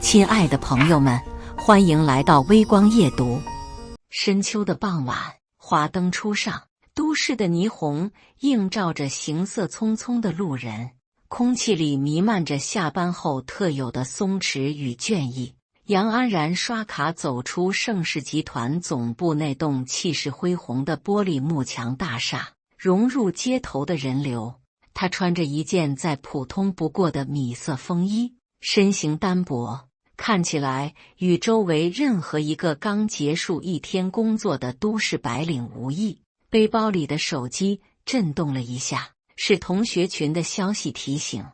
亲爱的朋友们，欢迎来到微光夜读。深秋的傍晚，华灯初上，都市的霓虹映照着行色匆匆的路人，空气里弥漫着下班后特有的松弛与倦意。杨安然刷卡走出盛世集团总部那栋气势恢宏的玻璃幕墙大厦，融入街头的人流。他穿着一件再普通不过的米色风衣，身形单薄，看起来与周围任何一个刚结束一天工作的都市白领无异。背包里的手机震动了一下，是同学群的消息提醒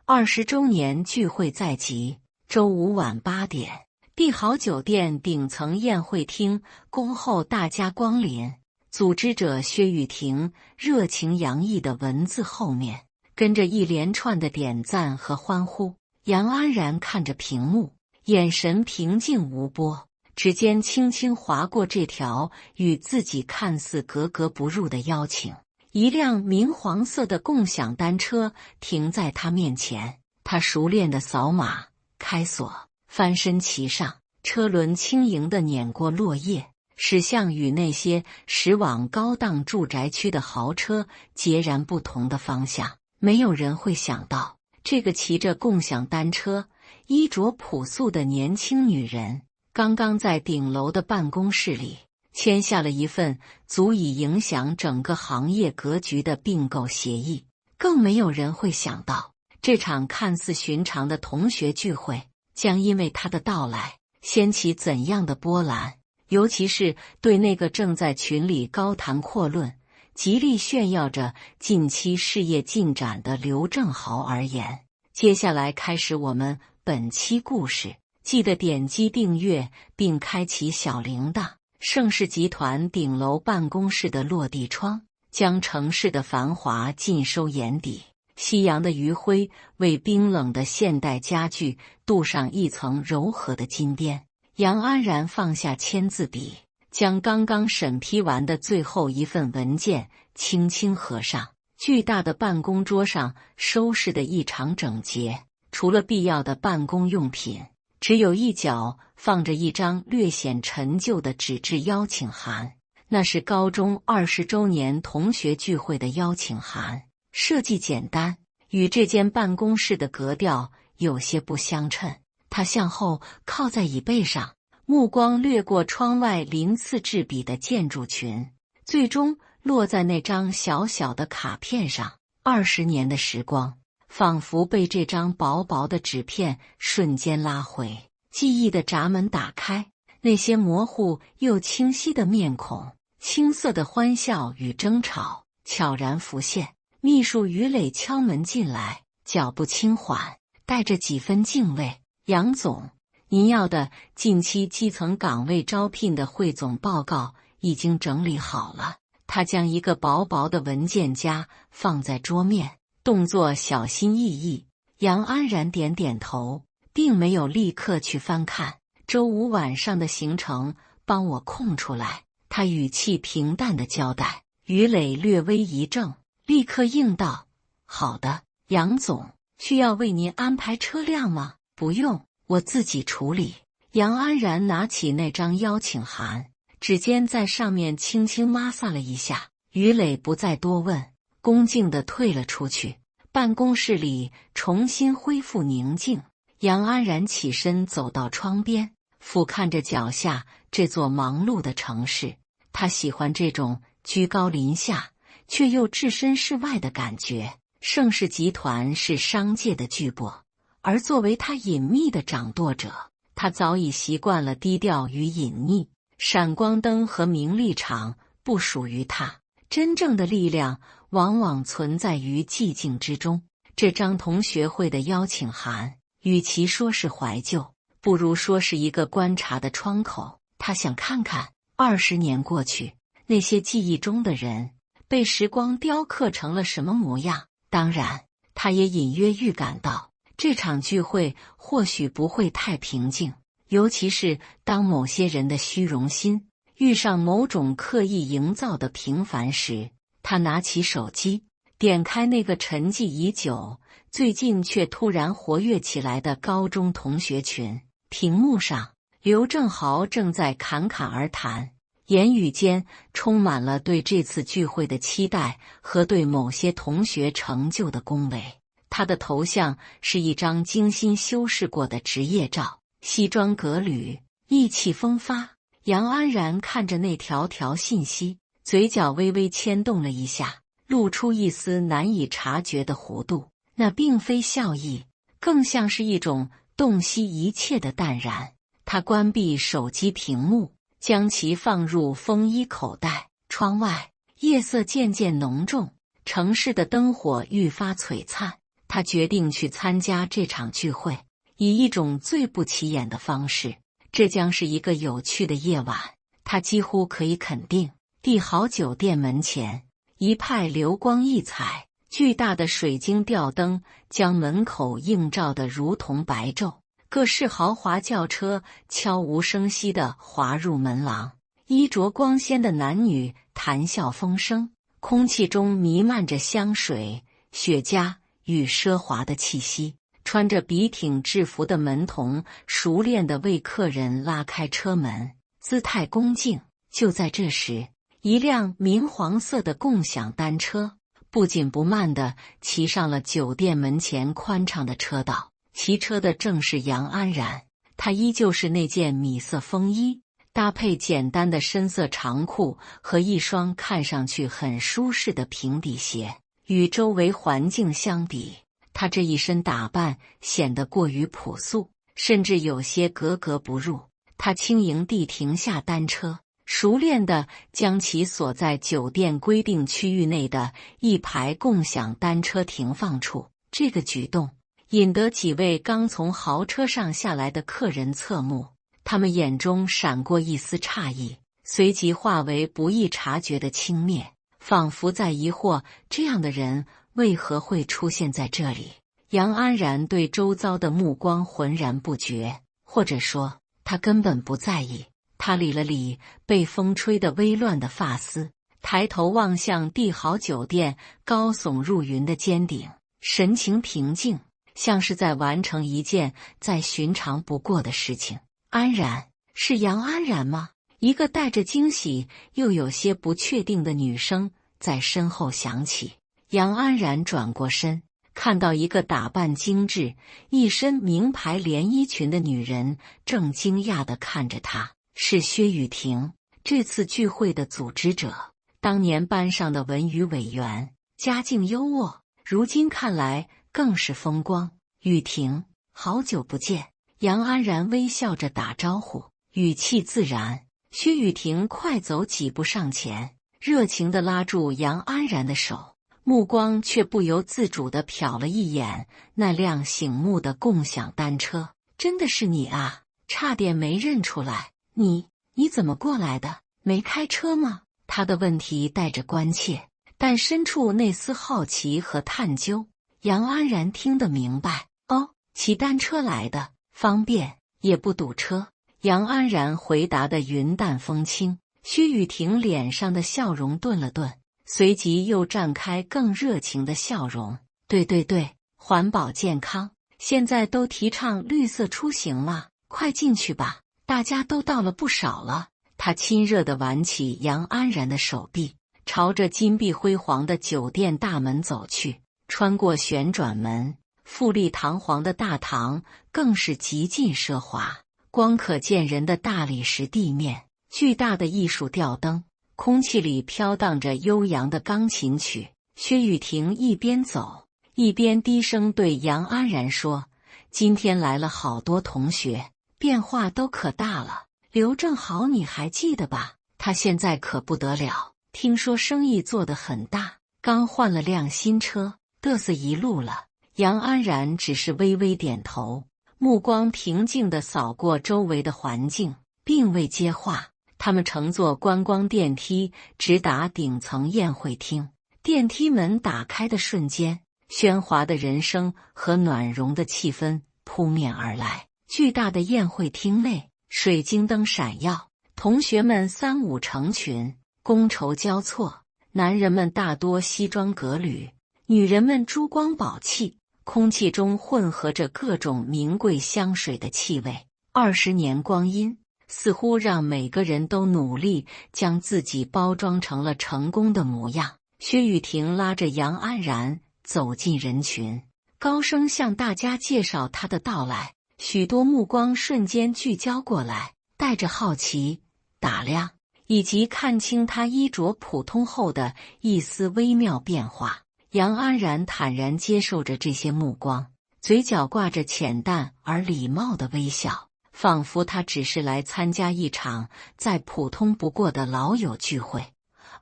：20周年聚会在即，周五晚8点，帝豪酒店顶层宴会厅，恭候大家光临。组织者薛雨婷热情洋溢的文字后面，跟着一连串的点赞和欢呼。杨安然看着屏幕，眼神平静无波，指尖轻轻划过这条与自己看似格格不入的邀请。一辆明黄色的共享单车停在他面前，他熟练地扫码、开锁、翻身骑上，车轮轻盈地碾过落叶，驶向与那些驶往高档住宅区的豪车截然不同的方向。没有人会想到，这个骑着共享单车、衣着朴素的年轻女人，刚刚在顶楼的办公室里签下了一份足以影响整个行业格局的并购协议。更没有人会想到，这场看似寻常的同学聚会，将因为她的到来掀起怎样的波澜。尤其是对那个正在群里高谈阔论、极力炫耀着近期事业进展的刘正豪而言。接下来开始我们本期故事，记得点击订阅并开启小铃铛。盛世集团顶楼办公室的落地窗，将城市的繁华尽收眼底。夕阳的余晖为冰冷的现代家具镀上一层柔和的金边。杨安然放下签字笔，将刚刚审批完的最后一份文件轻轻合上。巨大的办公桌上收拾得异常整洁，除了必要的办公用品，只有一角放着一张略显陈旧的纸质邀请函，那是高中20周年同学聚会的邀请函。设计简单，与这间办公室的格调有些不相称。他向后靠在椅背上，目光掠过窗外鳞次栉比的建筑群，最终落在那张小小的卡片上。20年的时光仿佛被这张薄薄的纸片瞬间拉回，记忆的闸门打开，那些模糊又清晰的面孔，青涩的欢笑与争吵悄然浮现。秘书于磊敲门进来，脚步轻缓，带着几分敬畏。杨总，您要的近期基层岗位招聘的汇总报告已经整理好了。他将一个薄薄的文件夹放在桌面，动作小心翼翼。杨安然点点头，并没有立刻去翻看。周五晚上的行程帮我空出来，他语气平淡地交代。于磊略微一怔，立刻应道：好的，杨总，需要为您安排车辆吗？不用，我自己处理。杨安然拿起那张邀请函，指尖在上面轻轻摩挲了一下。于磊不再多问，恭敬地退了出去。办公室里重新恢复宁静。杨安然起身走到窗边，俯瞰着脚下这座忙碌的城市。他喜欢这种居高临下却又置身事外的感觉。盛世集团是商界的巨擘，而作为他隐秘的掌舵者，他早已习惯了低调与隐匿。闪光灯和名利场不属于他，真正的力量往往存在于寂静之中。这张同学会的邀请函，与其说是怀旧，不如说是一个观察的窗口。他想看看20年过去，那些记忆中的人被时光雕刻成了什么模样。当然，他也隐约预感到这场聚会或许不会太平静，尤其是当某些人的虚荣心遇上某种刻意营造的平凡时。他拿起手机，点开那个沉寂已久、最近却突然活跃起来的高中同学群，屏幕上，刘正豪正在侃侃而谈，言语间充满了对这次聚会的期待和对某些同学成就的恭维。他的头像是一张精心修饰过的职业照，西装革履，意气风发。杨安然看着那条条信息，嘴角微微牵动了一下，露出一丝难以察觉的弧度。那并非笑意，更像是一种洞悉一切的淡然。他关闭手机屏幕，将其放入风衣口袋。窗外夜色渐渐浓重，城市的灯火愈发璀璨。他决定去参加这场聚会，以一种最不起眼的方式。这将是一个有趣的夜晚。他几乎可以肯定，帝豪酒店门前一派流光溢彩，巨大的水晶吊灯将门口映照得如同白昼。各式豪华轿车悄无声息地滑入门廊，衣着光鲜的男女谈笑风生，空气中弥漫着香水、雪茄与奢华的气息。穿着笔挺制服的门童熟练地为客人拉开车门，姿态恭敬。就在这时，一辆明黄色的共享单车不紧不慢地骑上了酒店门前宽敞的车道。骑车的正是杨安然，她依旧是那件米色风衣，搭配简单的深色长裤和一双看上去很舒适的平底鞋。与周围环境相比，她这一身打扮显得过于朴素，甚至有些格格不入。她轻盈地停下单车，熟练地将其锁在酒店规定区域内的一排共享单车停放处。这个举动引得几位刚从豪车上下来的客人侧目，他们眼中闪过一丝诧异，随即化为不易察觉的轻蔑，仿佛在疑惑这样的人为何会出现在这里。杨安然对周遭的目光浑然不觉，或者说他根本不在意。他理了理被风吹得微乱的发丝，抬头望向帝豪酒店高耸入云的尖顶，神情平静，像是在完成一件再寻常不过的事情。安然，是杨安然吗？一个带着惊喜又有些不确定的女声在身后响起。杨安然转过身，看到一个打扮精致、一身名牌连衣裙的女人正惊讶地看着她。是薛雨婷，这次聚会的组织者，当年班上的文娱委员，家境优渥，如今看来更是风光。雨婷，好久不见。杨安然微笑着打招呼，语气自然。薛雨婷快走几步上前，热情地拉住杨安然的手，目光却不由自主地瞟了一眼那辆醒目的共享单车。真的是你啊，差点没认出来。你怎么过来的？没开车吗？他的问题带着关切，但深处那丝好奇和探究。杨安然听得明白，哦，骑单车来的，方便，也不堵车。杨安然回答得云淡风轻。薛雨婷脸上的笑容顿了顿，随即又绽开更热情的笑容。对，环保健康，现在都提倡绿色出行了，快进去吧，大家都到了不少了。他亲热地挽起杨安然的手臂，朝着金碧辉煌的酒店大门走去。穿过旋转门，富丽堂皇的大堂更是极尽奢华，光可见人的大理石地面，巨大的艺术吊灯，空气里飘荡着悠扬的钢琴曲。薛雨婷一边走一边低声对杨安然说：“今天来了好多同学，变化都可大了。刘正豪你还记得吧？他现在可不得了，听说生意做得很大，刚换了辆新车，嘚瑟一路了。”杨安然只是微微点头，目光平静地扫过周围的环境，并未接话。他们乘坐观光电梯直达顶层宴会厅。电梯门打开的瞬间，喧哗的人声和暖融的气氛扑面而来。巨大的宴会厅内，水晶灯闪耀，同学们三五成群，觥筹交错。男人们大多西装革履，女人们珠光宝气，空气中混合着各种名贵香水的气味。20年光阴，似乎让每个人都努力将自己包装成了成功的模样。薛雨婷拉着杨安然走进人群，高声向大家介绍她的到来。许多目光瞬间聚焦过来，带着好奇、打量，以及看清她衣着普通后的一丝微妙变化。杨安然坦然接受着这些目光，嘴角挂着浅淡而礼貌的微笑，仿佛他只是来参加一场再普通不过的老友聚会，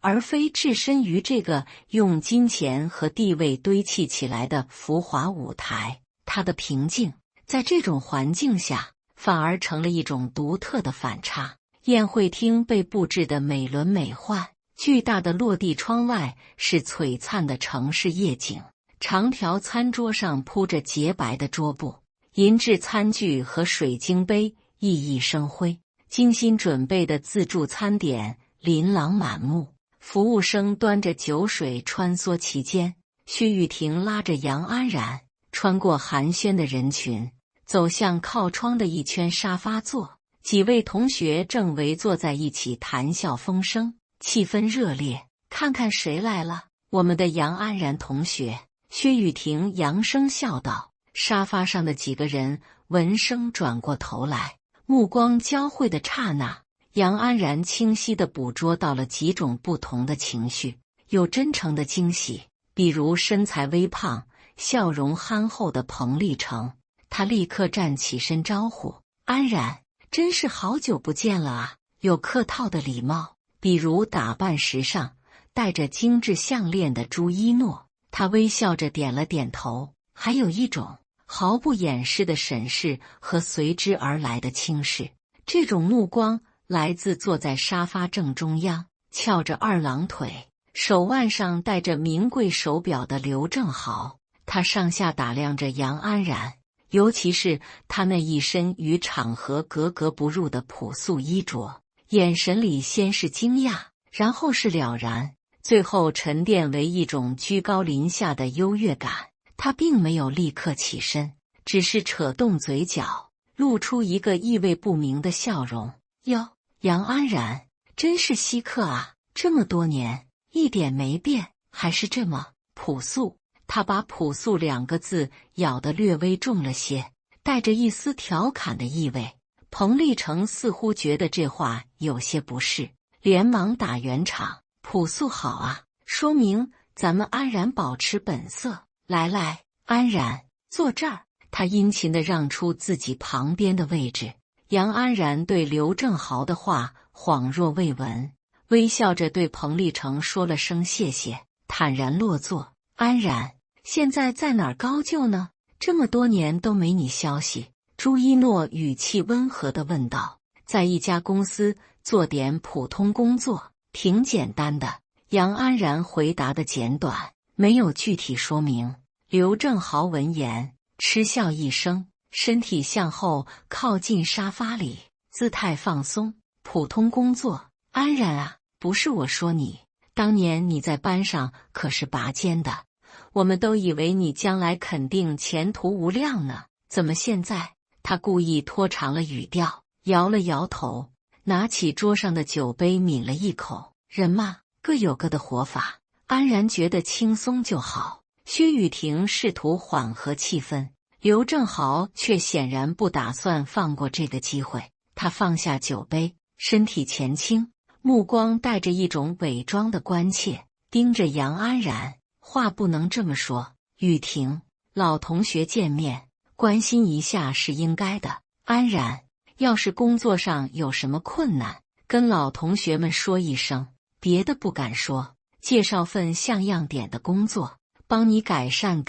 而非置身于这个用金钱和地位堆砌起来的浮华舞台。他的平静在这种环境下反而成了一种独特的反差。宴会厅被布置得美轮美奂，巨大的落地窗外是璀璨的城市夜景，长条餐桌上铺着洁白的桌布，银质餐具和水晶杯熠熠生辉，精心准备的自助餐点琳琅满目，服务生端着酒水穿梭其间。薛雨婷拉着杨安然穿过寒暄的人群，走向靠窗的一圈沙发座，几位同学正围坐在一起谈笑风生，气氛热烈。看看谁来了，我们的杨安然同学。薛雨婷扬声笑道。沙发上的几个人闻声转过头来，目光交汇的刹那，杨安然清晰地捕捉到了几种不同的情绪，有真诚的惊喜，比如身材微胖、笑容憨厚的彭立成，他立刻站起身招呼：“安然，真是好久不见了啊！”有客套的礼貌，比如打扮时尚、戴着精致项链的朱一诺，他微笑着点了点头。还有一种毫不掩饰的审视和随之而来的轻视，这种目光来自坐在沙发正中央，翘着二郎腿，手腕上戴着名贵手表的刘正豪。他上下打量着杨安然，尤其是他那一身与场合格格不入的朴素衣着，眼神里先是惊讶，然后是了然，最后沉淀为一种居高临下的优越感。他并没有立刻起身，只是扯动嘴角，露出一个意味不明的笑容。哟，杨安然，真是稀客啊！这么多年，一点没变，还是这么朴素。他把朴素2个字咬得略微重了些，带着一丝调侃的意味。彭立成似乎觉得这话有些不适，连忙打圆场：“朴素好啊，说明咱们安然保持本色。来，安然，坐这儿。”他殷勤地让出自己旁边的位置。杨安然对刘正豪的话恍若未闻，微笑着对彭立成说了声谢谢，坦然落座。安然，现在在哪儿高就呢？这么多年都没你消息。朱一诺语气温和地问道。在一家公司做点普通工作，挺简单的。杨安然回答的简短，没有具体说明。刘正豪闻言嗤笑一声，身体向后靠近沙发里，姿态放松。普通工作，安然啊，不是我说你，当年你在班上可是拔尖的，我们都以为你将来肯定前途无量呢，怎么现在？他故意拖长了语调，摇了摇头，拿起桌上的酒杯抿了一口。人嘛，各有各的活法，安然觉得轻松就好。薛雨婷试图缓和气氛，刘正豪却显然不打算放过这个机会。他放下酒杯，身体前倾，目光带着一种伪装的关切，盯着杨安然。话不能这么说，雨婷，老同学见面，关心一下是应该的。安然，要是工作上有什么困难，跟老同学们说一声，别的不敢说，介绍份像样点的工作，帮你改善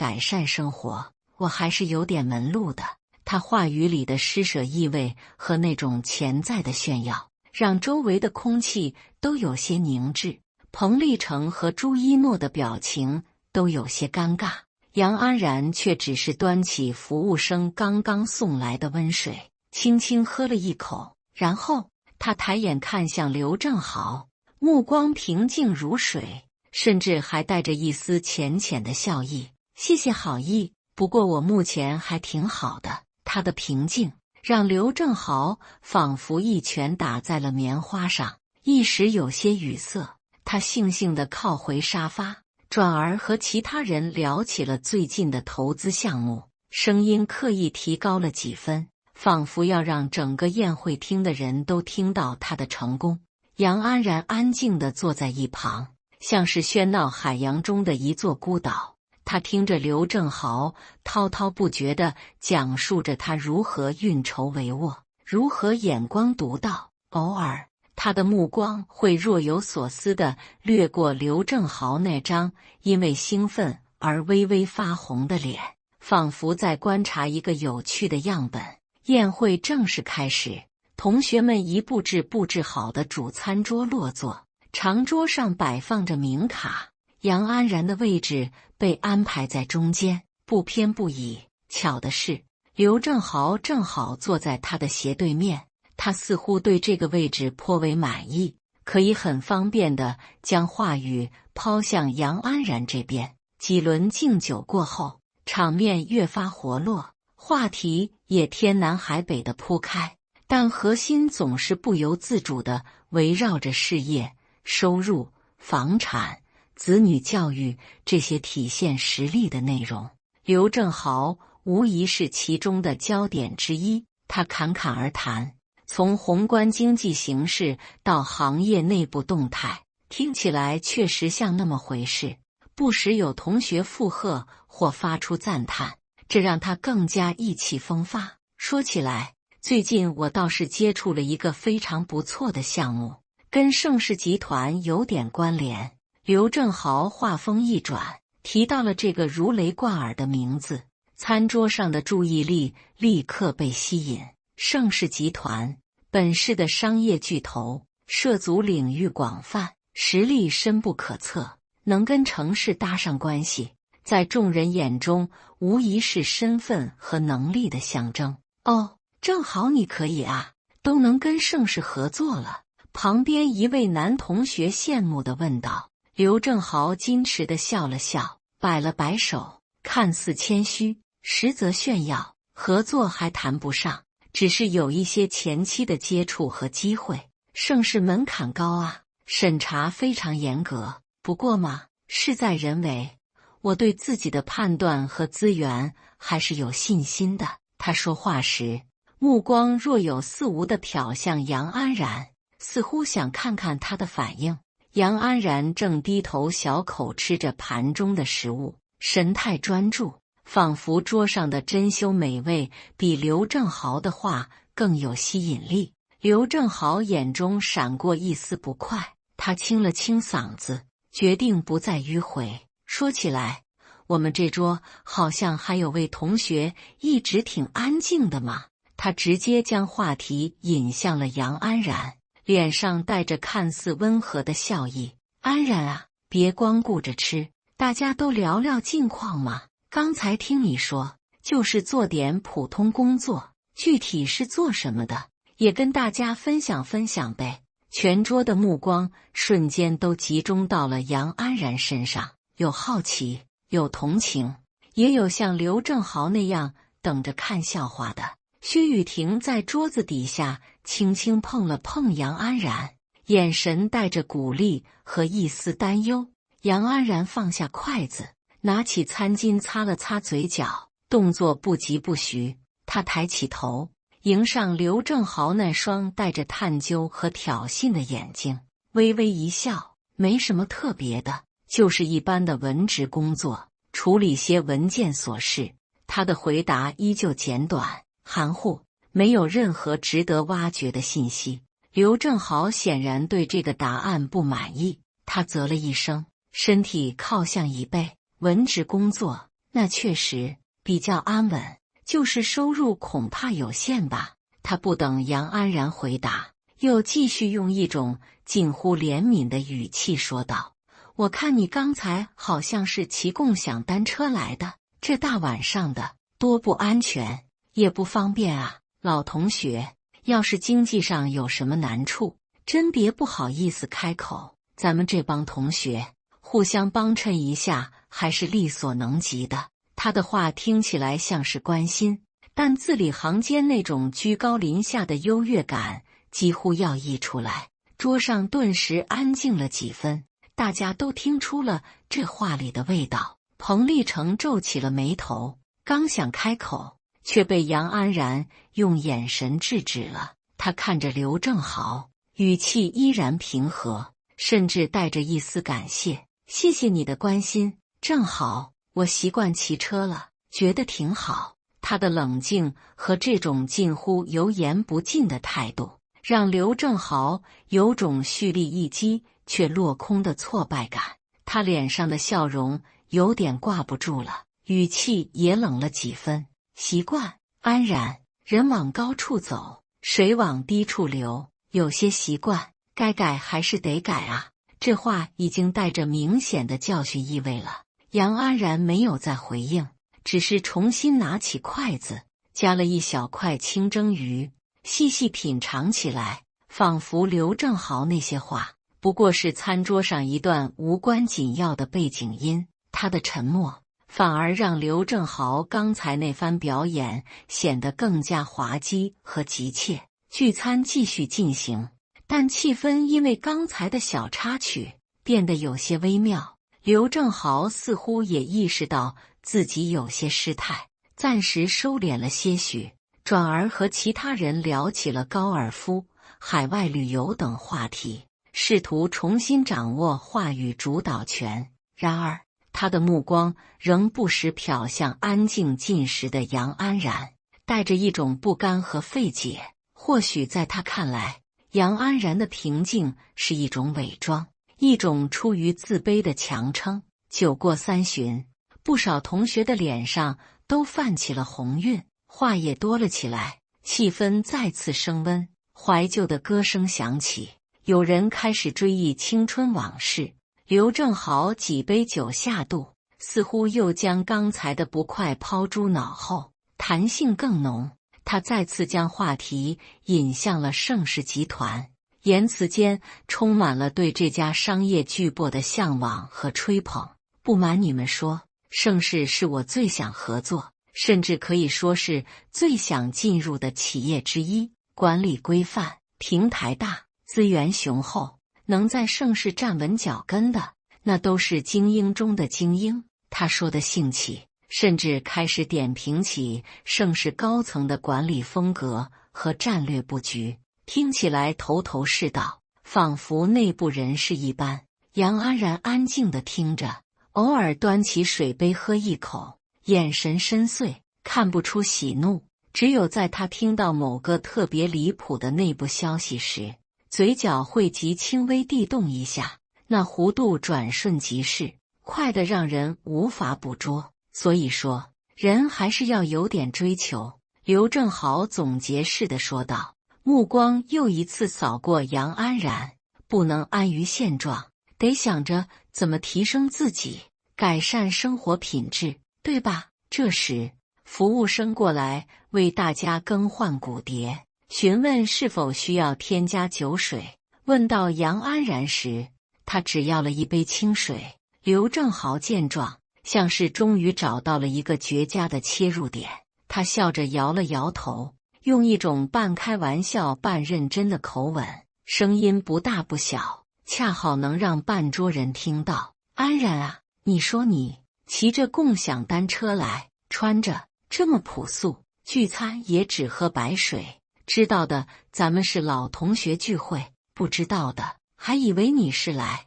生活，我还是有点门路的。他话语里的施舍意味和那种潜在的炫耀，让周围的空气都有些凝滞。彭立成和朱一诺的表情都有些尴尬，杨安然却只是端起服务生刚刚送来的温水，轻轻喝了一口，然后他抬眼看向刘正豪，目光平静如水，甚至还带着一丝浅浅的笑意。谢谢好意，不过我目前还挺好的。他的平静让刘正豪仿佛一拳打在了棉花上，一时有些语塞。他悻悻地靠回沙发，转而和其他人聊起了最近的投资项目，声音刻意提高了几分，仿佛要让整个宴会厅的人都听到他的成功。杨安然安静地坐在一旁，像是喧闹海洋中的一座孤岛。他听着刘正豪滔滔不绝地讲述着他如何运筹帷幄，如何眼光独到。偶尔，他的目光会若有所思地掠过刘正豪那张因为兴奋而微微发红的脸，仿佛在观察一个有趣的样本。宴会正式开始，同学们一布置好的主餐桌落座，长桌上摆放着名卡。杨安然的位置被安排在中间，不偏不倚。巧的是，刘正豪正好坐在他的斜对面，他似乎对这个位置颇为满意，可以很方便地将话语抛向杨安然这边。几轮敬酒过后，场面越发活络，话题也天南海北地铺开，但核心总是不由自主地围绕着事业、收入、房产、子女教育这些体现实力的内容。刘正豪无疑是其中的焦点之一，他侃侃而谈，从宏观经济形势到行业内部动态，听起来确实像那么回事。不时有同学附和或发出赞叹，这让他更加意气风发。说起来，最近我倒是接触了一个非常不错的项目，跟盛世集团有点关联。刘正豪话锋一转，提到了这个如雷贯耳的名字，餐桌上的注意力立刻被吸引。盛世集团本市的商业巨头，涉足领域广泛，实力深不可测，能跟城市搭上关系，在众人眼中无疑是身份和能力的象征。哦，正好你可以啊，都能跟盛世合作了。旁边一位男同学羡慕地问道。刘正豪矜持地笑了笑，摆了摆手，看似谦虚，实则炫耀。合作还谈不上，只是有一些前期的接触和机会。盛世门槛高啊，审查非常严格。不过嘛，事在人为，我对自己的判断和资源还是有信心的。他说话时，目光若有似无地瞟向杨安然，似乎想看看他的反应。杨安然正低头小口吃着盘中的食物，神态专注，仿佛桌上的珍馐美味比刘正豪的话更有吸引力。刘正豪眼中闪过一丝不快，他清了清嗓子，决定不再迂回。说起来，我们这桌好像还有位同学一直挺安静的嘛。他直接将话题引向了杨安然，脸上带着看似温和的笑意。安然啊，别光顾着吃，大家都聊聊近况嘛。刚才听你说，就是做点普通工作，具体是做什么的，也跟大家分享分享呗。全桌的目光瞬间都集中到了杨安然身上，有好奇，有同情，也有像刘正豪那样等着看笑话的。薛雨婷在桌子底下轻轻碰了碰杨安然，眼神带着鼓励和一丝担忧。杨安然放下筷子，拿起餐巾擦了擦嘴角，动作不疾不徐。他抬起头，迎上刘正豪那双带着探究和挑衅的眼睛，微微一笑，没什么特别的，就是一般的文职工作，处理些文件琐事。他的回答依旧简短含糊，没有任何值得挖掘的信息。刘正豪显然对这个答案不满意，他啧了一声，身体靠向椅背。文职工作，那确实比较安稳，就是收入恐怕有限吧。他不等杨安然回答，又继续用一种近乎怜悯的语气说道：我看你刚才好像是骑共享单车来的，这大晚上的多不安全，也不方便啊。老同学，要是经济上有什么难处，真别不好意思开口，咱们这帮同学互相帮衬一下还是力所能及的。他的话听起来像是关心，但字里行间那种居高临下的优越感几乎要溢出来。桌上顿时安静了几分，大家都听出了这话里的味道。彭立成皱起了眉头，刚想开口，却被杨安然用眼神制止了。他看着刘正豪，语气依然平和，甚至带着一丝感谢。谢谢你的关心，正好我习惯骑车了，觉得挺好。他的冷静和这种近乎油盐不进的态度，让刘正豪有种蓄力一击却落空的挫败感。他脸上的笑容有点挂不住了，语气也冷了几分。习惯，安然，人往高处走，水往低处流，有些习惯该改还是得改啊。这话已经带着明显的教训意味了。杨安然没有再回应，只是重新拿起筷子，夹了一小块清蒸鱼，细细品尝起来，仿佛刘正豪那些话不过是餐桌上一段无关紧要的背景音。他的沉默反而让刘正豪刚才那番表演显得更加滑稽和急切。聚餐继续进行，但气氛因为刚才的小插曲变得有些微妙。刘正豪似乎也意识到自己有些失态，暂时收敛了些许，转而和其他人聊起了高尔夫、海外旅游等话题，试图重新掌握话语主导权。然而他的目光仍不时瞟向安静进食的杨安然，带着一种不甘和费解。或许在他看来，杨安然的平静是一种伪装，一种出于自卑的强撑。酒过三巡，不少同学的脸上都泛起了红晕，话也多了起来，气氛再次升温。怀旧的歌声响起，有人开始追忆青春往事。刘正豪几杯酒下肚，似乎又将刚才的不快抛诸脑后，弹性更浓。他再次将话题引向了盛世集团，言辞间充满了对这家商业巨擘的向往和吹捧。不瞒你们说，盛世是我最想合作，甚至可以说是最想进入的企业之一。管理规范，平台大，资源雄厚，能在盛世站稳脚跟的，那都是精英中的精英。他说的兴起，甚至开始点评起盛世高层的管理风格和战略布局，听起来头头是道，仿佛内部人士一般。杨安然安静地听着，偶尔端起水杯喝一口，眼神深邃，看不出喜怒。只有在他听到某个特别离谱的内部消息时，嘴角会极轻微地动一下，那弧度转瞬即逝，快得让人无法捕捉。所以说，人还是要有点追求。刘正豪总结式地说道，目光又一次扫过杨安然。不能安于现状，得想着怎么提升自己，改善生活品质，对吧？这时，服务生过来为大家更换骨碟，询问是否需要添加酒水。问到杨安然时，他只要了一杯清水。刘正豪见状，像是终于找到了一个绝佳的切入点，他笑着摇了摇头，用一种半开玩笑半认真的口吻，声音不大不小，恰好能让半桌人听到。安然啊，你说你骑着共享单车来，穿着这么朴素，聚餐也只喝白水，知道的咱们是老同学聚会，不知道的还以为你是来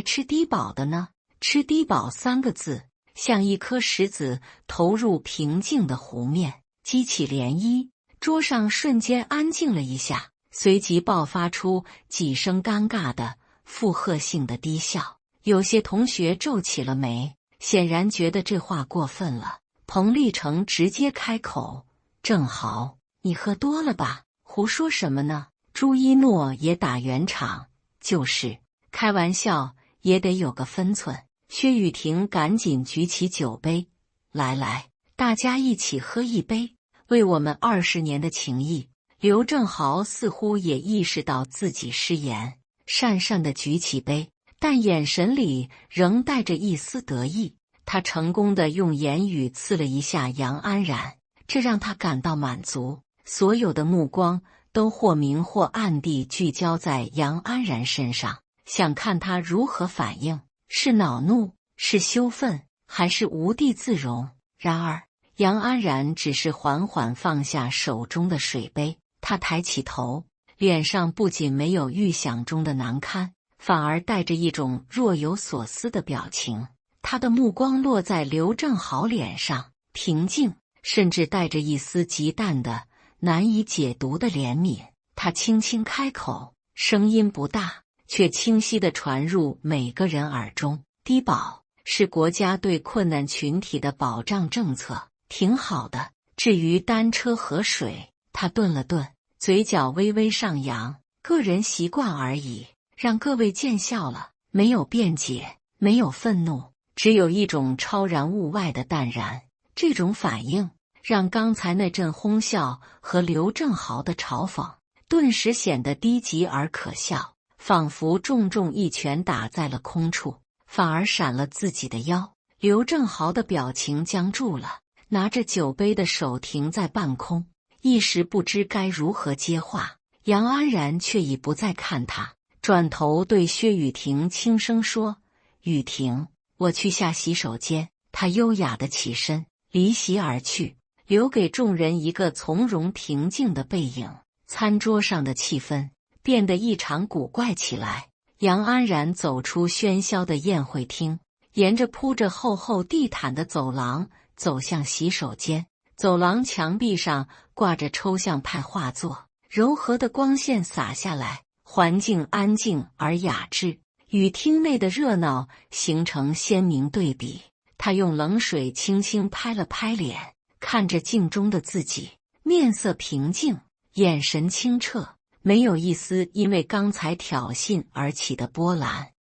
吃低保的呢。吃低保3个字像一颗石子投入平静的湖面，激起涟漪。桌上瞬间安静了一下，随即爆发出几声尴尬的附和性的低笑。有些同学皱起了眉，显然觉得这话过分了。彭立成直接开口，正豪，你喝多了吧？胡说什么呢？朱一诺也打圆场，就是开玩笑也得有个分寸。薛雨婷赶紧举起酒杯，来，大家一起喝一杯，为我们20年的情谊。刘正豪似乎也意识到自己失言，讪讪地举起杯，但眼神里仍带着一丝得意。他成功地用言语刺了一下杨安然，这让他感到满足。所有的目光都或明或暗地聚焦在杨安然身上，想看他如何反应，是恼怒，是羞愤，还是无地自容。然而杨安然只是缓缓放下手中的水杯，他抬起头，脸上不仅没有预想中的难堪，反而带着一种若有所思的表情。他的目光落在刘正豪脸上，平静，甚至带着一丝极淡的、难以解读的怜悯。他轻轻开口，声音不大，却清晰地传入每个人耳中。低保是国家对困难群体的保障政策，挺好的。至于单车和水，他顿了顿，嘴角微微上扬，个人习惯而已，让各位见笑了。没有辩解，没有愤怒，只有一种超然物外的淡然。这种反应让刚才那阵哄笑和刘正豪的嘲讽顿时显得低级而可笑，仿佛重重一拳打在了空处，反而闪了自己的腰。刘正豪的表情僵住了，拿着酒杯的手停在半空，一时不知该如何接话。杨安然却已不再看他，转头对薛雨婷轻声说：“雨婷，我去下洗手间。”他优雅地起身，离席而去，留给众人一个从容平静的背影。餐桌上的气氛变得异常古怪起来。杨安然走出喧嚣的宴会厅，沿着铺着厚厚地毯的走廊走向洗手间。走廊墙壁上挂着抽象派画作，柔和的光线洒下来，环境安静而雅致，与厅内的热闹形成鲜明对比。他用冷水轻轻拍了拍脸，看着镜中的自己，面色平静，眼神清澈，没有一丝因为刚才挑衅而起的波澜。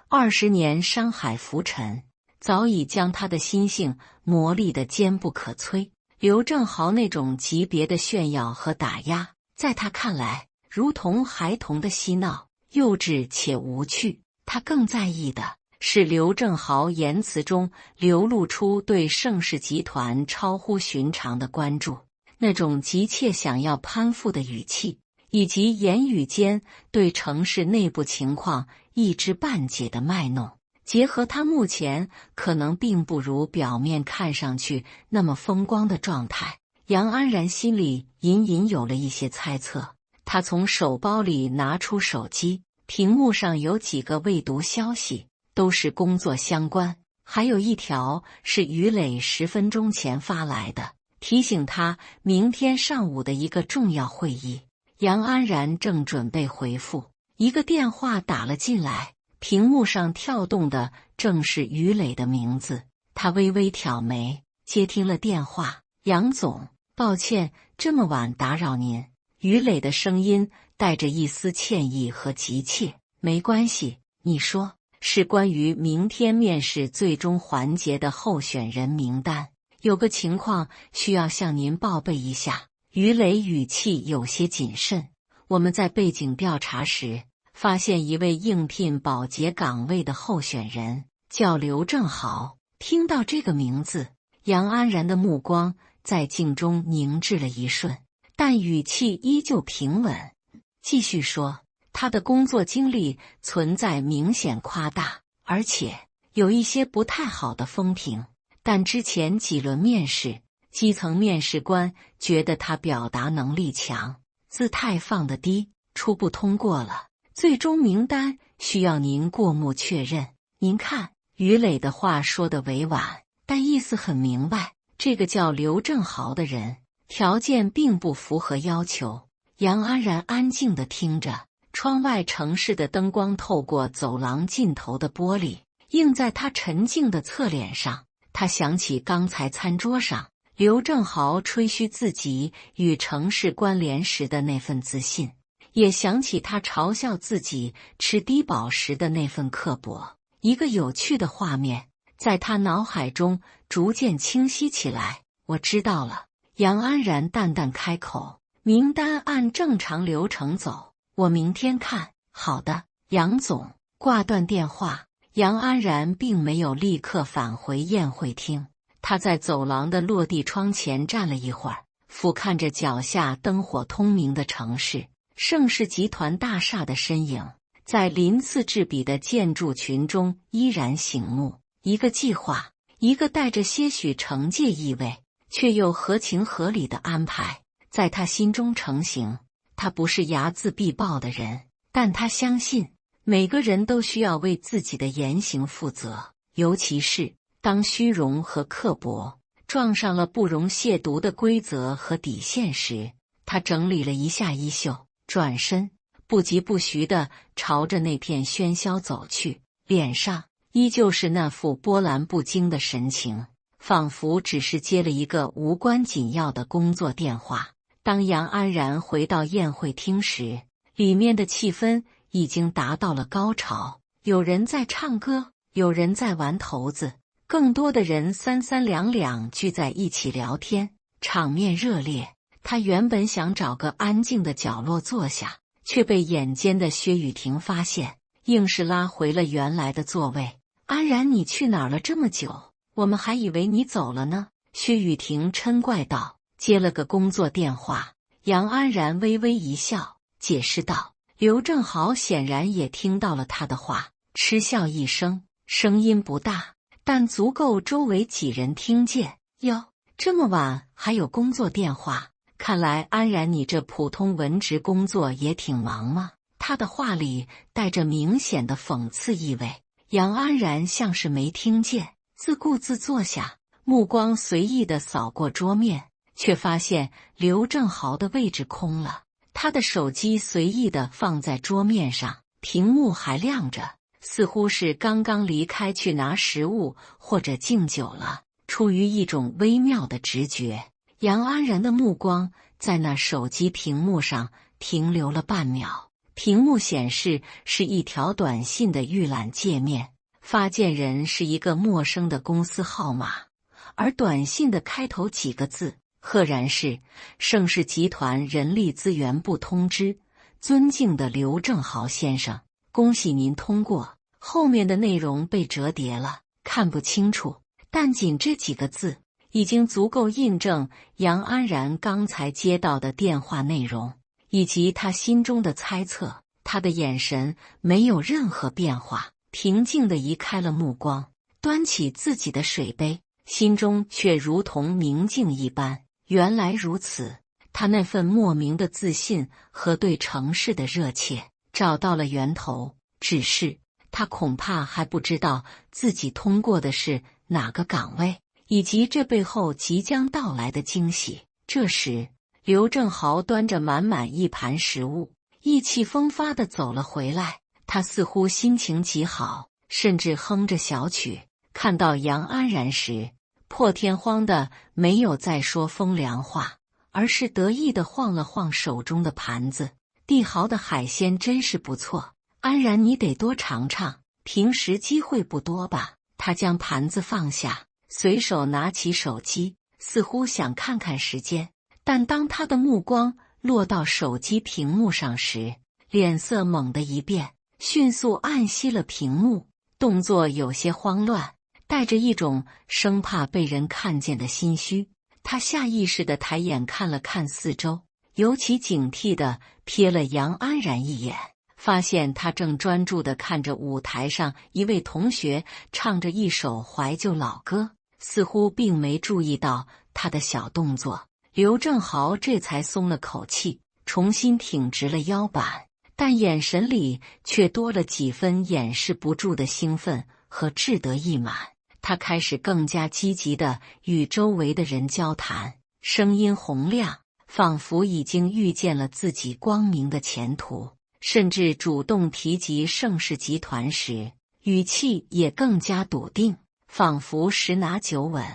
20年山海浮沉，早已将他的心性磨砺得坚不可摧。刘正豪那种级别的炫耀和打压，在他看来如同孩童的嬉闹，幼稚且无趣。他更在意的是刘正豪言辞中流露出对盛世集团超乎寻常的关注，那种急切想要攀附的语气，以及言语间对城市内部情况一知半解的卖弄。结合他目前可能并不如表面看上去那么风光的状态，杨安然心里隐隐有了一些猜测。他从手包里拿出手机，屏幕上有几个未读消息，都是工作相关，还有一条是于磊10分钟前发来的，提醒他明天上午的一个重要会议。杨安然正准备回复，一个电话打了进来，屏幕上跳动的正是于磊的名字。他微微挑眉，接听了电话：“杨总，抱歉这么晚打扰您。”于磊的声音带着一丝歉意和急切：“没关系，你说。”“是关于明天面试最终环节的候选人名单，有个情况需要向您报备一下。”于磊语气有些谨慎：“我们在背景调查时发现一位应聘保洁岗位的候选人，叫刘正豪。”听到这个名字，杨安然的目光在镜中凝滞了一瞬，但语气依旧平稳，继续说：“他的工作经历存在明显夸大，而且有一些不太好的风评，但之前几轮面试，基层面试官觉得他表达能力强，姿态放得低，初步通过了。最终名单需要您过目确认。您看。”于磊的话说得委婉，但意思很明白，这个叫刘正豪的人条件并不符合要求。杨安然安静地听着，窗外城市的灯光透过走廊尽头的玻璃，映在他沉静的侧脸上。他想起刚才餐桌上刘正豪吹嘘自己与城市关联时的那份自信，也想起他嘲笑自己吃低保时的那份刻薄。一个有趣的画面在他脑海中逐渐清晰起来。“我知道了。”杨安然淡淡开口，“名单按正常流程走，我明天看。”“好的，杨总。”挂断电话，杨安然并没有立刻返回宴会厅，他在走廊的落地窗前站了一会儿，俯瞰着脚下灯火通明的城市，盛世集团大厦的身影在鳞次栉比的建筑群中依然醒目。一个计划，一个带着些许惩戒意味，却又合情合理的安排，在他心中成型。他不是睚眦必报的人，但他相信每个人都需要为自己的言行负责，尤其是当虚荣和刻薄撞上了不容亵渎的规则和底线时。他整理了一下衣袖，转身不疾不徐地朝着那片喧嚣走去，脸上依旧是那副波澜不惊的神情，仿佛只是接了一个无关紧要的工作电话。当杨安然回到宴会厅时，里面的气氛已经达到了高潮，有人在唱歌，有人在玩骰子，更多的人三三两两聚在一起聊天，场面热烈。他原本想找个安静的角落坐下，却被眼尖的薛雨婷发现，硬是拉回了原来的座位。安然，你去哪儿了这么久？我们还以为你走了呢。薛雨婷嗔怪道。接了个工作电话。杨安然微微一笑，解释道。刘正豪显然也听到了他的话，嗤笑一声，声音不大，但足够周围几人听见。哟，这么晚还有工作电话？看来安然你这普通文职工作也挺忙吗？他的话里带着明显的讽刺意味。杨安然像是没听见，自顾自坐下，目光随意地扫过桌面，却发现刘正豪的位置空了。他的手机随意地放在桌面上，屏幕还亮着，似乎是刚刚离开去拿食物或者敬酒了。出于一种微妙的直觉，杨安然的目光在那手机屏幕上停留了半秒。屏幕显示是一条短信的预览界面，发件人是一个陌生的公司号码，而短信的开头几个字赫然是盛世集团人力资源部通知，尊敬的刘正豪先生，恭喜您通过。后面的内容被折叠了，看不清楚，但仅这几个字已经足够印证杨安然刚才接到的电话内容，以及他心中的猜测。他的眼神没有任何变化，平静地移开了目光，端起自己的水杯，心中却如同明镜一般。原来如此，他那份莫名的自信和对城市的热切找到了源头，只是他恐怕还不知道自己通过的是哪个岗位，以及这背后即将到来的惊喜。这时，刘正豪端着满满一盘食物，意气风发地走了回来。他似乎心情极好，甚至哼着小曲。看到杨安然时，破天荒的没有再说风凉话，而是得意地晃了晃手中的盘子。帝豪的海鲜真是不错，安然你得多尝尝，平时机会不多吧。他将盘子放下，随手拿起手机，似乎想看看时间，但当他的目光落到手机屏幕上时，脸色猛地一变，迅速按熄了屏幕，动作有些慌乱，带着一种生怕被人看见的心虚。他下意识地抬眼看了看四周，尤其警惕地瞥了杨安然一眼，发现他正专注地看着舞台上一位同学唱着一首怀旧老歌，似乎并没注意到他的小动作。刘正豪这才松了口气，重新挺直了腰板，但眼神里却多了几分掩饰不住的兴奋和志得意满。他开始更加积极地与周围的人交谈，声音洪亮，仿佛已经预见了自己光明的前途，甚至主动提及盛世集团时，语气也更加笃定，仿佛十拿九稳。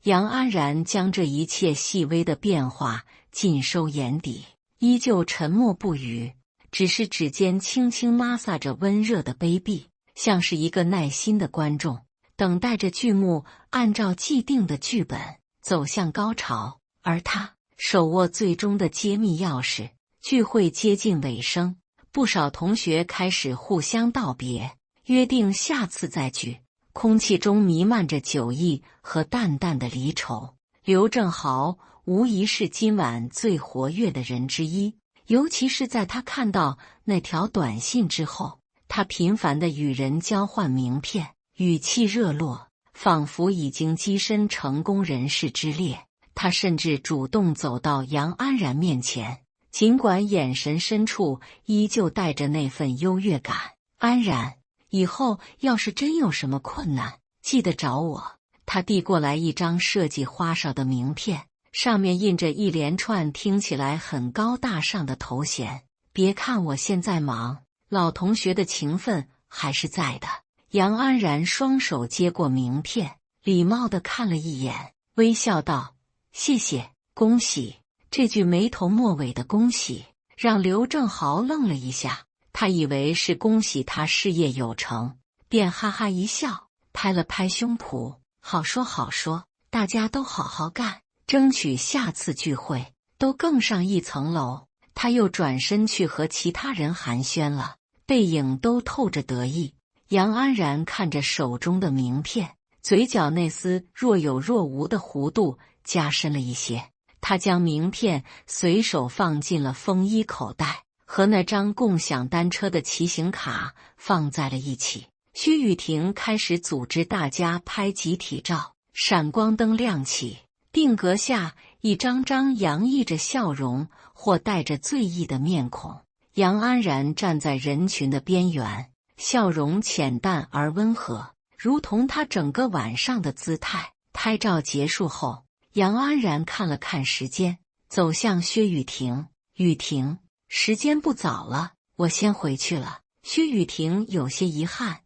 杨安然将这一切细微的变化尽收眼底，依旧沉默不语，只是指尖轻轻摩挲着温热的杯壁，像是一个耐心的观众，等待着剧目按照既定的剧本走向高潮。而他手握最终的揭秘钥匙。聚会接近尾声，不少同学开始互相道别，约定下次再聚。空气中弥漫着酒意和淡淡的离愁。刘正豪无疑是今晚最活跃的人之一。尤其是在他看到那条短信之后，他频繁地与人交换名片，语气热络，仿佛已经跻身成功人士之列。他甚至主动走到杨安然面前，尽管眼神深处依旧带着那份优越感。安然，以后要是真有什么困难，记得找我。他递过来一张设计花哨的名片，上面印着一连串听起来很高大上的头衔。别看我现在忙，老同学的情分还是在的。杨安然双手接过名片，礼貌地看了一眼，微笑道：谢谢，恭喜。这句没头末尾的恭喜让刘正豪愣了一下，他以为是恭喜他事业有成，便哈哈一笑，拍了拍胸脯，好说好说，大家都好好干，争取下次聚会都更上一层楼。他又转身去和其他人寒暄了，背影都透着得意。杨安然看着手中的名片，嘴角那丝若有若无的弧度加深了一些。他将名片随手放进了风衣口袋，和那张共享单车的骑行卡放在了一起。薛雨婷开始组织大家拍集体照，闪光灯亮起，定格下一张张洋溢着笑容或带着醉意的面孔。杨安然站在人群的边缘，笑容浅淡而温和，如同他整个晚上的姿态。拍照结束后，杨安然看了看时间，走向薛雨婷。雨婷，时间不早了，我先回去了。薛雨婷有些遗憾，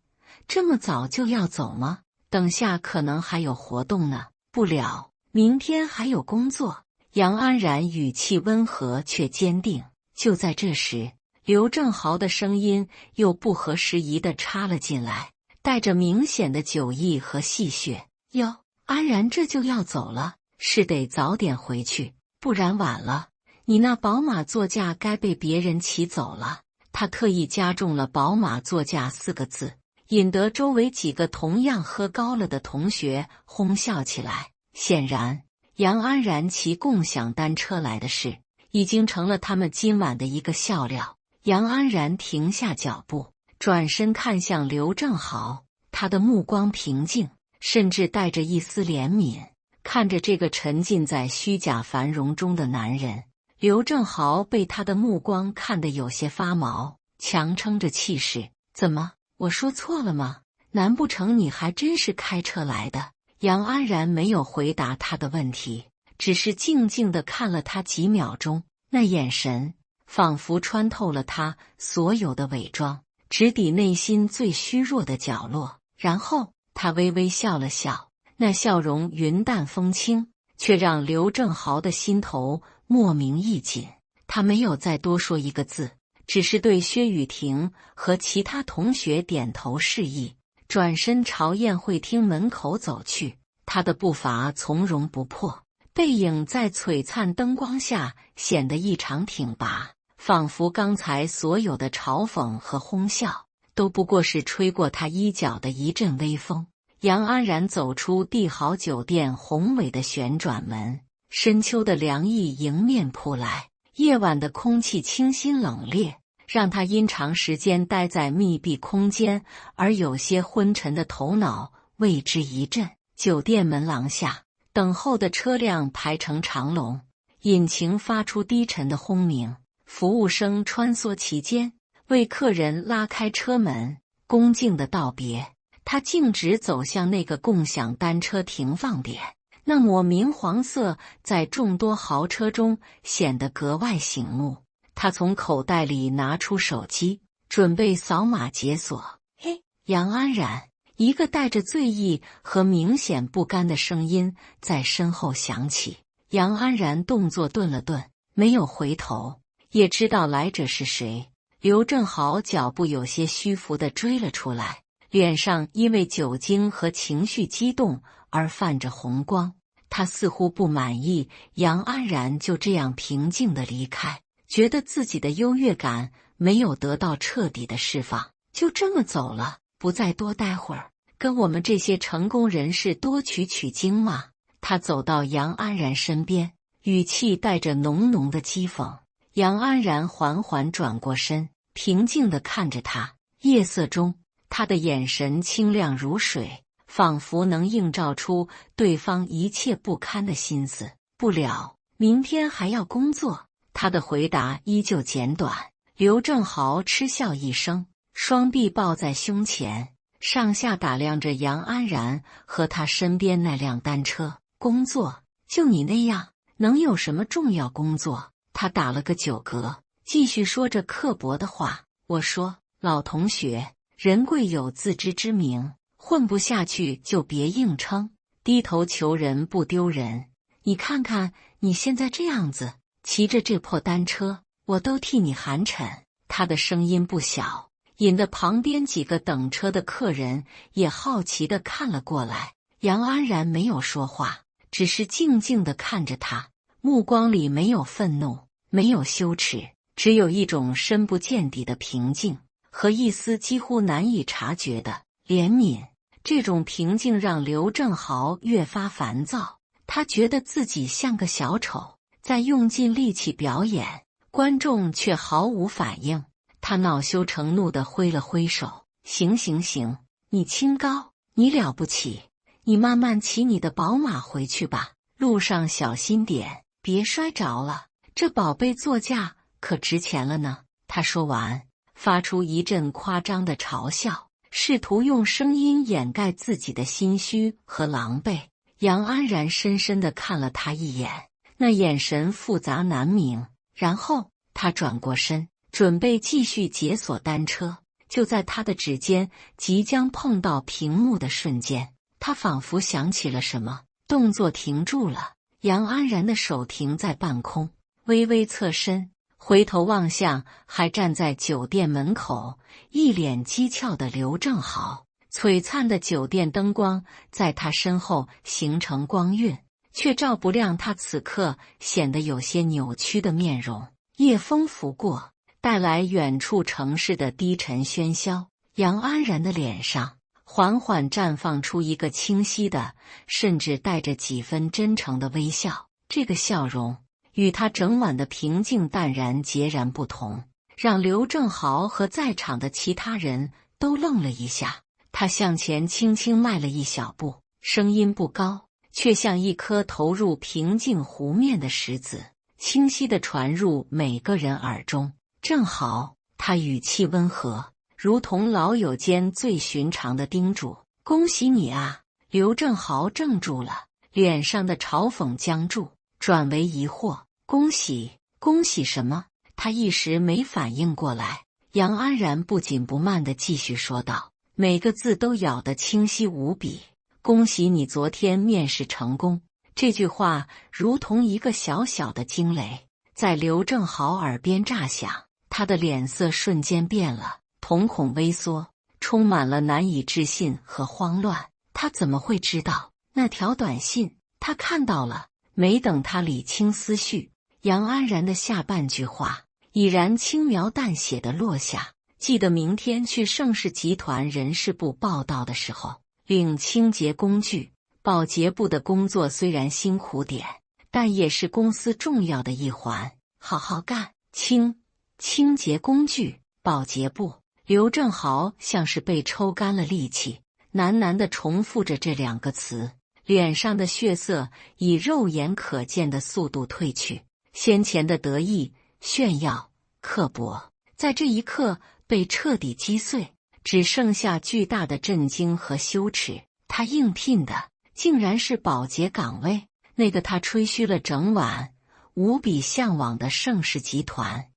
这么早就要走吗？等下可能还有活动呢。不了，明天还有工作。杨安然语气温和却坚定。就在这时，刘正豪的声音又不合时宜地插了进来，带着明显的酒意和戏谑。哟，安然这就要走了，是得早点回去，不然晚了，你那宝马座驾该被别人骑走了。他特意加重了宝马座驾4个字，引得周围几个同样喝高了的同学哄笑起来。显然，杨安然骑共享单车来的事已经成了他们今晚的一个笑料。杨安然停下脚步，转身看向刘正豪，他的目光平静，甚至带着一丝怜悯，看着这个沉浸在虚假繁荣中的男人。刘正豪被他的目光看得有些发毛，强撑着气势：怎么，我说错了吗？难不成你还真是开车来的？杨安然没有回答他的问题，只是静静地看了他几秒钟，那眼神仿佛穿透了他所有的伪装，直抵内心最虚弱的角落。然后他微微笑了笑，那笑容云淡风轻，却让刘正豪的心头莫名一紧。他没有再多说一个字，只是对薛雨婷和其他同学点头示意，转身朝宴会厅门口走去。他的步伐从容不迫，背影在璀璨灯光下显得异常挺拔，仿佛刚才所有的嘲讽和哄笑都不过是吹过他衣角的一阵微风。杨安然走出帝豪酒店宏伟的旋转门，深秋的凉意迎面扑来，夜晚的空气清新冷冽，让他因长时间待在密闭空间而有些昏沉的头脑为之一振。酒店门廊下，等候的车辆排成长龙，引擎发出低沉的轰鸣，服务生穿梭其间，为客人拉开车门，恭敬的道别。他径直走向那个共享单车停放点，那抹明黄色在众多豪车中显得格外醒目。他从口袋里拿出手机，准备扫码解锁。嘿，杨安然，一个带着醉意和明显不甘的声音在身后响起。杨安然动作顿了顿，没有回头，也知道来者是谁。刘正豪脚步有些虚浮地追了出来，脸上因为酒精和情绪激动而泛着红光。他似乎不满意杨安然就这样平静地离开，觉得自己的优越感没有得到彻底的释放，就这么走了，不再多待会儿，跟我们这些成功人士多取取经嘛。他走到杨安然身边，语气带着浓浓的讥讽。杨安然缓缓转过身，平静地看着他。夜色中，他的眼神清亮如水，仿佛能映照出对方一切不堪的心思。不了，明天还要工作。他的回答依旧简短。刘正豪嗤笑一声，双臂抱在胸前，上下打量着杨安然和他身边那辆单车。工作？就你那样，能有什么重要工作？他打了个酒嗝，继续说着刻薄的话。我说，老同学，人贵有自知之明，混不下去就别硬撑，低头求人不丢人。你看看你现在这样子，骑着这破单车，我都替你寒碜。他的声音不小，引得旁边几个等车的客人也好奇地看了过来。杨安然没有说话，只是静静地看着他，目光里没有愤怒，没有羞耻，只有一种深不见底的平静和一丝几乎难以察觉的怜悯。这种平静让刘正豪越发烦躁，他觉得自己像个小丑，在用尽力气表演，观众却毫无反应。他恼羞成怒地挥了挥手，行行行，你清高，你了不起，你慢慢骑你的宝马回去吧，路上小心点，别摔着了，这宝贝座驾可值钱了呢。他说完，发出一阵夸张的嘲笑，试图用声音掩盖自己的心虚和狼狈。杨安然深深地看了他一眼，那眼神复杂难明，然后他转过身，准备继续解锁单车。就在他的指尖即将碰到屏幕的瞬间，他仿佛想起了什么，动作停住了。杨安然的手停在半空，微微侧身，回头望向还站在酒店门口一脸讥诮的刘正豪。璀璨的酒店灯光在他身后形成光晕，却照不亮他此刻显得有些扭曲的面容。夜风拂过，带来远处城市的低沉喧嚣。杨安然的脸上缓缓绽放出一个清晰的，甚至带着几分真诚的微笑。这个笑容与他整晚的平静淡然截然不同，让刘正豪和在场的其他人都愣了一下。他向前轻轻迈了一小步，声音不高，却像一颗投入平静湖面的石子，清晰地传入每个人耳中。正好，他语气温和，如同老友间最寻常的叮嘱。恭喜你啊！刘正豪怔住了，脸上的嘲讽僵住，转为疑惑。恭喜？恭喜什么？他一时没反应过来。杨安然不紧不慢地继续说道，每个字都咬得清晰无比。恭喜你昨天面试成功。这句话如同一个小小的惊雷，在刘正豪耳边炸响。他的脸色瞬间变了，瞳孔微缩，充满了难以置信和慌乱。他怎么会知道？那条短信他看到了。没等他理清思绪，杨安然的下半句话已然轻描淡写地落下。记得明天去盛世集团人事部报道的时候，领清洁工具。保洁部的工作虽然辛苦点，但也是公司重要的一环，好好干。清洁工具，保洁部。刘正豪像是被抽干了力气，喃喃地重复着这两个词，脸上的血色以肉眼可见的速度褪去，先前的得意、炫耀、刻薄，在这一刻被彻底击碎，只剩下巨大的震惊和羞耻。他应聘的竟然是保洁岗位，那个他吹嘘了整晚、无比向往的盛世集团，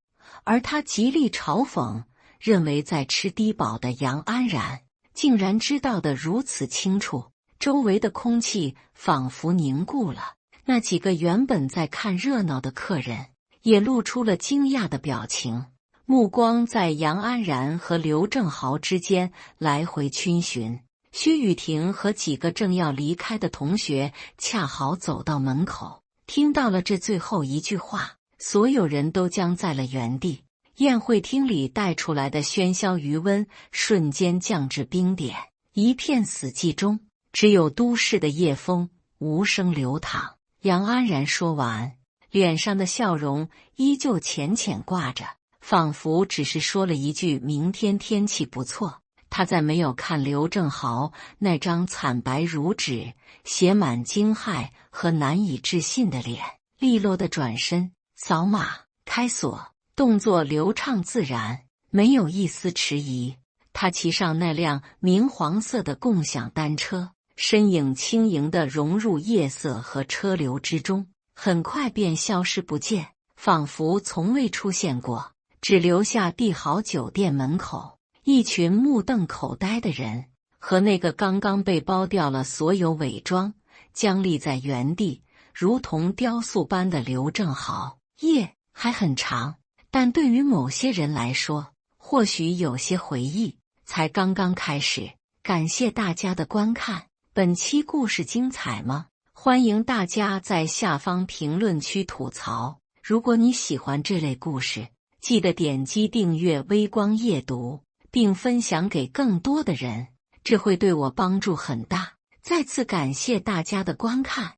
而他极力嘲讽，认为在吃低保的杨安然，竟然知道得如此清楚。周围的空气仿佛凝固了，那几个原本在看热闹的客人也露出了惊讶的表情，目光在杨安然和刘正豪之间来回逡巡。薛雨婷和几个正要离开的同学恰好走到门口，听到了这最后一句话，所有人都僵在了原地。宴会厅里带出来的喧嚣余温瞬间降至冰点，一片死寂中，只有都市的夜风无声流淌。杨安然说完，脸上的笑容依旧浅浅挂着，仿佛只是说了一句明天天气不错。他再没有看刘正豪那张惨白如纸、写满惊骇和难以置信的脸，利落的转身，扫码开锁，动作流畅自然，没有一丝迟疑。他骑上那辆明黄色的共享单车，身影轻盈地融入夜色和车流之中，很快便消失不见，仿佛从未出现过，只留下帝豪酒店门口一群目瞪口呆的人，和那个刚刚被剥掉了所有伪装，僵立在原地，如同雕塑般的刘正豪。夜还很长，但对于某些人来说，或许有些回忆才刚刚开始。感谢大家的观看，本期故事精彩吗？欢迎大家在下方评论区吐槽。如果你喜欢这类故事，记得点击订阅微光夜读，并分享给更多的人，这会对我帮助很大。再次感谢大家的观看。